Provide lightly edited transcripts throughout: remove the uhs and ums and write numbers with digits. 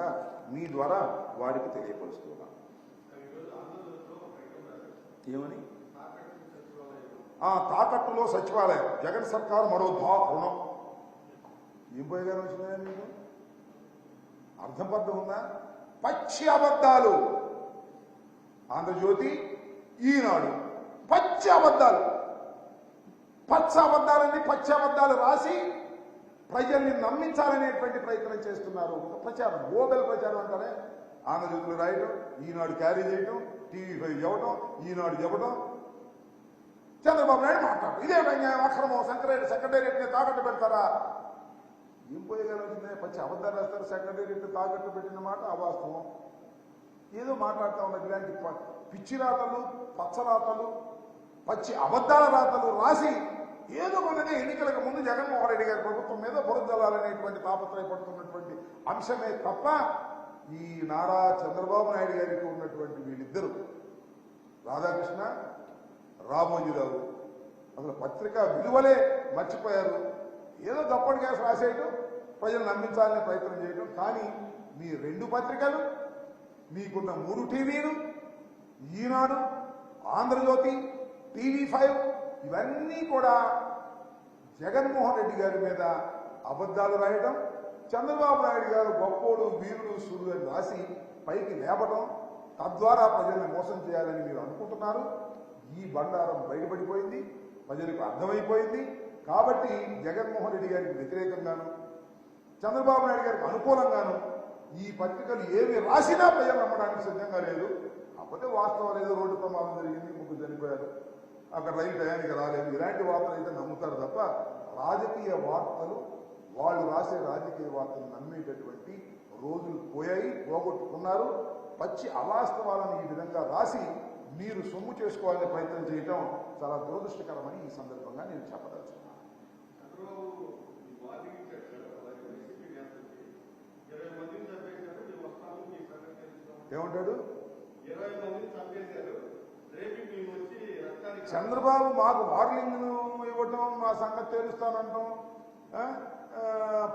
సందర్భంగా మీ ద్వారా వారికి తెలియపరుస్తున్నాను. ఏమని? తాకట్టులో సచివాలయం జగన్ సర్కారు మరో రుణం. ఏం పోయేగానే వచ్చినాయా మీకు? అర్థం పర్థం ఉందా? పచ్చి అబద్ధాలు. ఆంధ్రజ్యోతి, ఈనాడు పచ్చి అబద్ధాలు, పచ్చ అబద్ధాలన్నీ పచ్చి అబద్ధాలు రాసి ప్రజల్ని నమ్మించాలనేటువంటి ప్రయత్నం చేస్తున్నారు. ప్రచారం, గోబెల్ ప్రచారం అంటారే. ఆంధ్రజ్యోతులు రాయటం, ఈనాడు క్యారీ చేయటం, టీవీ5 చెప్పడం, ఈనాడు చెప్పడం, చంద్రబాబు నాయుడు మాట్లాడటం. ఇదే అక్రమం. సెక్రటేరియట్ని తాకట్టు పెడతారా? ఏం పోయేగానే వచ్చిందే? పచ్చి అబద్ధాలు రాస్తారు. సెక్రటేరియట్ని తాకట్టు పెట్టిన మాట అవాస్తవం. ఏదో మాట్లాడుతూ ఉన్నారు. ఇలాంటి పిచ్చి రాతలు, పచ్చ రాతలు, పచ్చి అబద్ధాల రాతలు రాసి ఏదో మొన్ననే ఎన్నికలకు ముందు జగన్మోహన్ రెడ్డి గారి ప్రభుత్వం మీద బురదలాలనేటువంటి తాపత్రయపడుతున్నటువంటి అంశమే తప్ప ఈ నారా చంద్రబాబు నాయుడు గారికి ఉన్నటువంటి వీళ్ళిద్దరు రాధాకృష్ణ, రామోజీరావు అసలు పత్రికా విలువలే మర్చిపోయారు. ఏదో తప్పటి కేసు రాసేయటం, ప్రజలు నమ్మించాలనే ప్రయత్నం చేయటం. కానీ మీ 2 పత్రికలు, మీకున్న 3 టీవీలు, ఈనాడు, ఆంధ్రజ్యోతి, టీవీ5 ఇవన్నీ కూడా జగన్మోహన్ రెడ్డి గారి మీద అబద్ధాలు రాయడం, చంద్రబాబు నాయుడు గారు గొప్పోడు, వీరుడు, సూర్యుడు అని రాసి పైకి లేపడం, తద్వారా ప్రజల్ని మోసం చేయాలని మీరు అనుకుంటున్నారు. ఈ బండారం బయటపడిపోయింది, ప్రజలకు అర్థమైపోయింది. కాబట్టి జగన్మోహన్ రెడ్డి గారికి వ్యతిరేకంగాను, చంద్రబాబు నాయుడు గారికి అనుకూలంగాను ఈ పత్రికలు ఏమి రాసినా ప్రజలు నమ్మడానికి సిద్ధంగా లేదు. కాకపోతే వాస్తవం ఏదో రోడ్డు ప్రమాదం జరిగింది, 3 చనిపోయారు, అక్కడ రైలు టయానికి రాలేదు, ఇలాంటి వార్తలు అయితే నమ్ముతారు తప్ప రాజకీయ వార్తలు, వాళ్ళు రాసే రాజకీయ వార్తలు నమ్మేటటువంటి రోజులు పోయాయి, పోగొట్టుకున్నారు. పచ్చి అవాస్తవాలను ఈ విధంగా రాసి మీరు సొమ్ము చేసుకోవాలనే ప్రయత్నం చేయటం చాలా దురదృష్టకరమని ఈ సందర్భంగా నేను చెప్పదలుచుకున్నాను. ఏమంటాడు? చంద్రబాబు మాకు వార్నింగ్ ఇవ్వటం, మా సంగతి తెలుస్తానంటాం,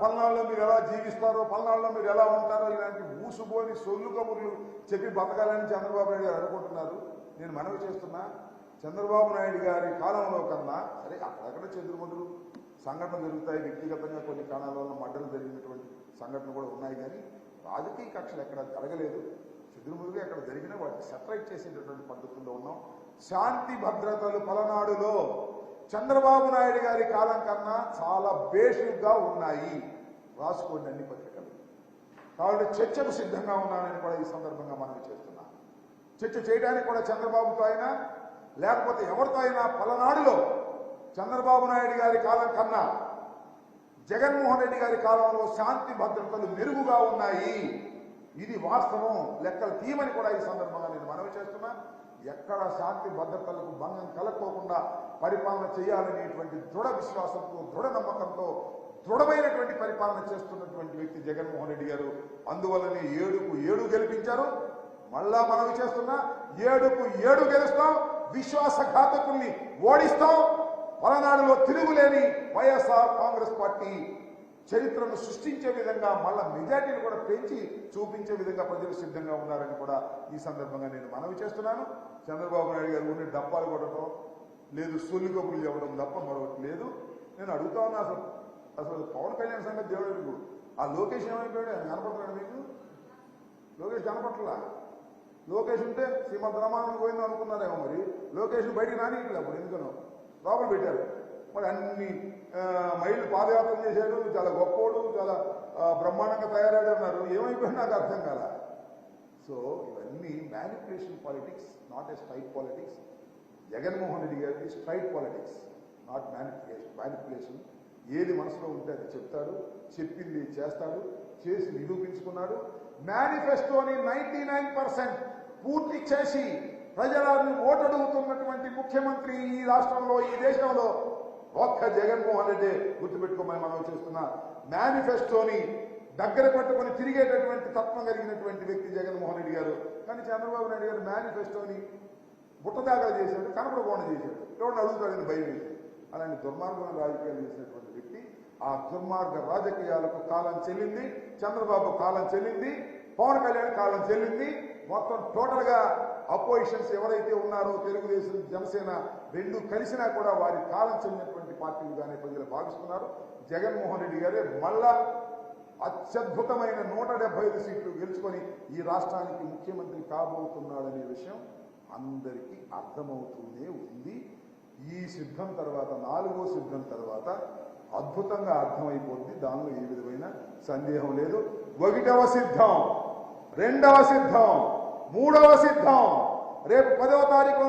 పల్నాడులో మీరు ఎలా జీవిస్తారో, పల్నాడులో మీరు ఎలా ఉంటారో, ఇలాంటి ఊసుబోని సొల్లు కబుర్లు చెప్పి బతకాలని చంద్రబాబు నాయుడు గారు అనుకుంటున్నారు. నేను మనవి చేస్తున్నా, చంద్రబాబు నాయుడు గారి కాలంలో కన్నా సరే అక్కడక్కడ చెదురుమదురు సంఘటనలు జరుగుతాయి, వ్యక్తిగతంగా కొన్ని కారణాల వల్ల మర్డర్లు జరిగినటువంటి సంఘటనలు కూడా ఉన్నాయి. కానీ రాజకీయ కక్షలు ఎక్కడ జరగలేదు. చెదురుమదురుగా ఎక్కడ జరిగినా వాటిని సెపరేట్ చేసేటటువంటి పద్ధతుల్లో ఉన్నాం. శాంతి భద్రతలు పలనాడులో చంద్రబాబు నాయుడు గారి కాలం కన్నా చాలా బేషుగా ఉన్నాయి. రాసుకోండి అన్ని పత్రికలు. కాబట్టి చర్చకు సిద్ధంగా ఉన్నానని కూడా ఈ సందర్భంగా మనం చేస్తున్నాం. చర్చ చేయడానికి కూడా చంద్రబాబుతో అయినా లేకపోతే ఎవరితో అయినా పలనాడులో చంద్రబాబు నాయుడు గారి కాలం కన్నా జగన్మోహన్ రెడ్డి గారి కాలంలో శాంతి భద్రతలు మెరుగుగా ఉన్నాయి. ఇది వాస్తవం. లెక్కలు తీయమని కూడా ఈ సందర్భంగా నేను మనవి చేస్తున్నా. ఎక్కడ శాంతి భద్రతలకు భంగం కలగకోకుండా పరిపాలన చేయాలనేటువంటి దృఢ విశ్వాసంతో, దృఢ నమ్మకంతో దృఢమైనటువంటి పరిపాలన చేస్తున్నటువంటి వ్యక్తి జగన్మోహన్ రెడ్డి గారు. అందువల్లనే 7కు 7 గెలిపించారు. మళ్ళా మనవి చేస్తున్నా, 7కు 7 గెలుస్తాం. విశ్వాసఘాతకుల్ని ఓడిస్తాం. పలనాడులో తిరుగులేని వైఎస్ఆర్ కాంగ్రెస్ పార్టీ చరిత్రను సృష్టించే విధంగా మళ్ళా మెజార్టీని కూడా పెంచి చూపించే విధంగా ప్రజలు సిద్ధంగా ఉన్నారని కూడా ఈ సందర్భంగా నేను మనవి చేస్తున్నాను. చంద్రబాబు నాయుడు గారు ఉండి డబ్బాలు కొట్టడం లేదు, సొల్లి కబుర్లు చెప్పడం తప్ప మరొకటి లేదు. నేను అడుగుతా ఉన్నా, అసలు పవన్ కళ్యాణ్ సంగతి దేవుడు, ఆ లోకేష్ ఏమైపోయాడు? ఆయన కనపడుతున్నాడు మీకు? లోకేష్ కనపట్లా. లోకేష్ ఉంటే శ్రీమంత్ రమానంద పోయింది అనుకున్నారేమో. మరి లోకేష్ బయటికి రానిట్లే, అప్పుడు ఎందుకనో లోపల పెట్టారు. మరి అన్ని మైళ్ళు పాదయాత్ర చేశాడు, చాలా గొప్పోడు, చాలా బ్రహ్మాండంగా తయారయ్యాడు. ఏమైపోయింది నాకు అర్థం కాల. సో ఇవన్నీ manipulation politics, not a straight politics. Jaganmohan Reddy గారికి స్ట్రైట్ పాలిటిక్స్, నాట్ మ్యానిపులేషన్. ఏది మనసులో ఉంటే అది చెప్తాడు, చెప్పింది చేస్తాడు, చేసి నిరూపించుకున్నాడు. మేనిఫెస్టోని 99% పూర్తి చేసి ప్రజలను ఓటడుగుతున్నటువంటి ముఖ్యమంత్రి ఈ రాష్ట్రంలో, ఈ దేశంలో ఒక్క జగన్మోహన్ రెడ్డి. గుర్తుపెట్టుకోమని మనం చేస్తున్నా. మేనిఫెస్టోని దగ్గర పట్టుకొని తిరిగేటటువంటి తత్వం కలిగినటువంటి వ్యక్తి జగన్మోహన్ రెడ్డి గారు. కానీ చంద్రబాబు నాయుడు గారు మేనిఫెస్టోని బుట్టదాఖలు చేశాడు, కనపడకుండా చేశాడు. ఎవరిని అడుగుతాడని భయం వేసి అలాంటి దుర్మార్గమైన రాజకీయాలు చేసినటువంటి వ్యక్తి ఆ దుర్మార్గ రాజకీయాలకు కాలం చెల్లింది. చంద్రబాబు కాలం చెల్లింది. పవన్ కళ్యాణ్ కాలం చెల్లింది. మొత్తం టోటల్గా అపోజిషన్స్ ఎవరైతే ఉన్నారో తెలుగుదేశం జనసేన రెండు కలిసినా కూడా వారి కాలం చెల్లినటువంటి పార్టీలుగానే ప్రజలు భావిస్తున్నారు. జగన్మోహన్ రెడ్డి గారే మళ్ళా అత్యద్భుతమైన 175 సీట్లు గెలుచుకొని ఈ రాష్ట్రానికి ముఖ్యమంత్రి కాబోతున్నాడనే విషయం అందరికీ అర్థమవుతూనే ఉంది. ఈ సిద్ధం తర్వాత 4వ సిద్ధం తర్వాత అద్భుతంగా అర్థమైపోతుంది. దానిలో ఏ విధమైన సందేహం లేదు. 1వ సిద్ధం, 2వ సిద్ధం, 3వ సిద్ధం రేపు 10వ తారీఖు